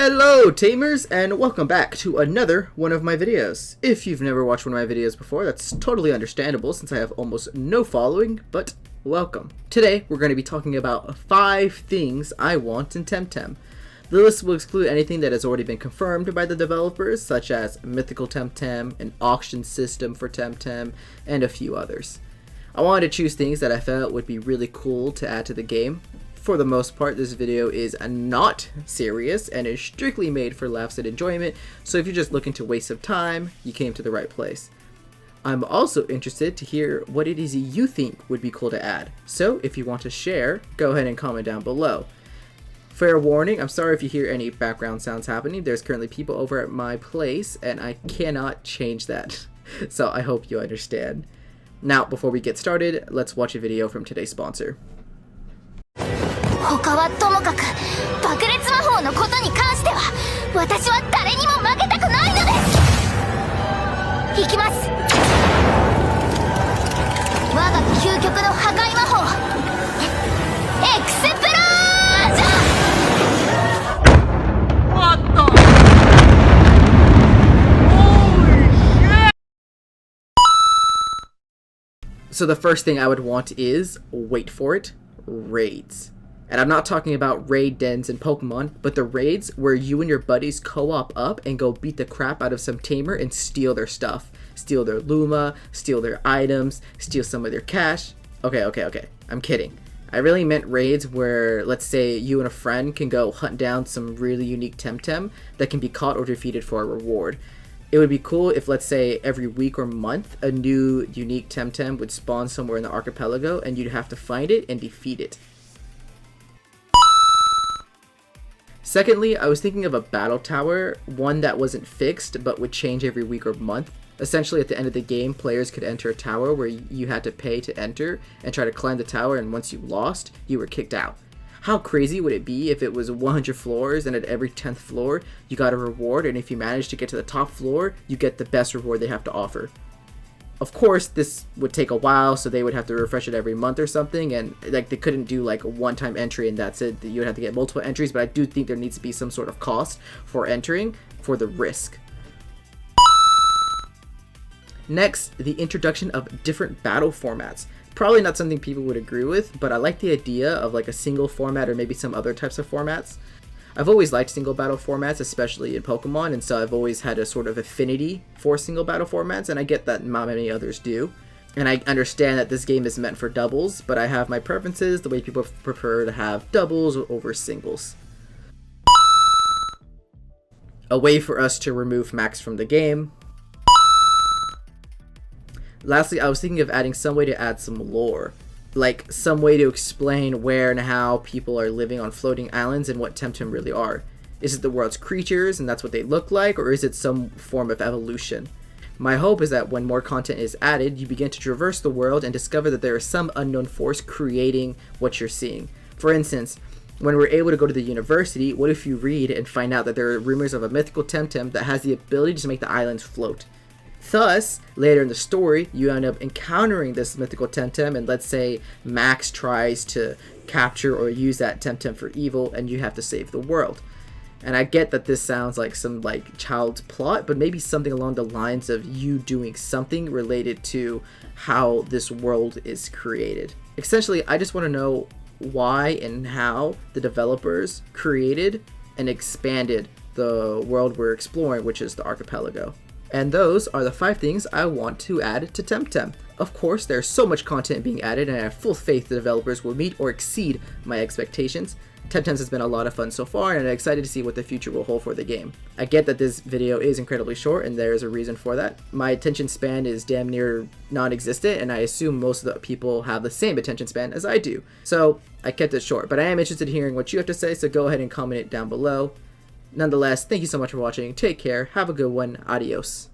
Hello Tamers, and welcome back to another one of my videos. If you've never watched one of my videos before, that's totally understandable since I have almost no following, but welcome. Today we're going to be talking about 5 things I want in Temtem. The list will exclude anything that has already been confirmed by the developers, such as mythical Temtem, an auction system for Temtem, and a few others. I wanted to choose things that I felt would be really cool to add to the game. For the most part, this video is not serious and is strictly made for laughs and enjoyment, so if you're just looking to waste some time, you came to the right place. I'm also interested to hear what it is you think would be cool to add, so if you want to share, go ahead and comment down below. Fair warning, I'm sorry if you hear any background sounds happening. There's currently people over at my place and I cannot change that, so I hope you understand. Now, before we get started, let's watch a video from today's sponsor. 他はともかく爆裂魔法のことに関しては私は誰にも負けたくないのです。行きます。我が究極の破壊魔法エクスプロージョン。 What the? Holy shit! So the first thing I would want is, wait for it, raids. And I'm not talking about raid dens in Pokemon, but the raids where you and your buddies co-op up and go beat the crap out of some tamer and steal their stuff. Steal their Luma, steal their items, steal some of their cash. Okay, I'm kidding. I really meant raids where, let's say, you and a friend can go hunt down some really unique Temtem that can be caught or defeated for a reward. It would be cool if, let's say, every week or month, a new unique Temtem would spawn somewhere in the archipelago and you'd have to find it and defeat it. Secondly, I was thinking of a battle tower, one that wasn't fixed but would change every week or month. Essentially, at the end of the game, players could enter a tower where you had to pay to enter and try to climb the tower, and once you lost, you were kicked out. How crazy would it be if it was 100 floors and at every 10th floor you got a reward, and if you managed to get to the top floor, you get the best reward they have to offer. Of course, this would take a while, so they would have to refresh it every month or something, and like they couldn't do like a one-time entry and that's it. You would have to get multiple entries, but I do think there needs to be some sort of cost for entering for the risk. Next, the introduction of different battle formats. Probably not something people would agree with, but I like the idea of like a single format or maybe some other types of formats. I've always liked single battle formats, especially in Pokemon, and so I've always had a sort of affinity for single battle formats, and I get that not many others do. And I understand that this game is meant for doubles, but I have my preferences, the way people prefer to have doubles over singles. A way for us to remove Max from the game. Lastly, I was thinking of adding some way to add some lore. Like some way to explain where and how people are living on floating islands and what Temtem really are. Is it the world's creatures and that's what they look like, or is it some form of evolution? My hope is that when more content is added, you begin to traverse the world and discover that there is some unknown force creating what you're seeing. For instance, when we're able to go to the university, what if you read and find out that there are rumors of a mythical Temtem that has the ability to make the islands float? Thus, later in the story, you end up encountering this mythical Temtem, and let's say Max tries to capture or use that Temtem for evil, and you have to save the world. And I get that this sounds like some like child's plot, but maybe something along the lines of you doing something related to how this world is created. Essentially, I just want to know why and how the developers created and expanded the world we're exploring, which is the archipelago. And those are the 5 things I want to add to Temtem. Of course, there's so much content being added, and I have full faith the developers will meet or exceed my expectations. Temtem has been a lot of fun so far, and I'm excited to see what the future will hold for the game. I get that this video is incredibly short, and there is a reason for that. My attention span is damn near non-existent, and I assume most of the people have the same attention span as I do. So I kept it short, but I am interested in hearing what you have to say, so go ahead and comment it down below. Nonetheless, thank you so much for watching. Take care. Have a good one. Adios.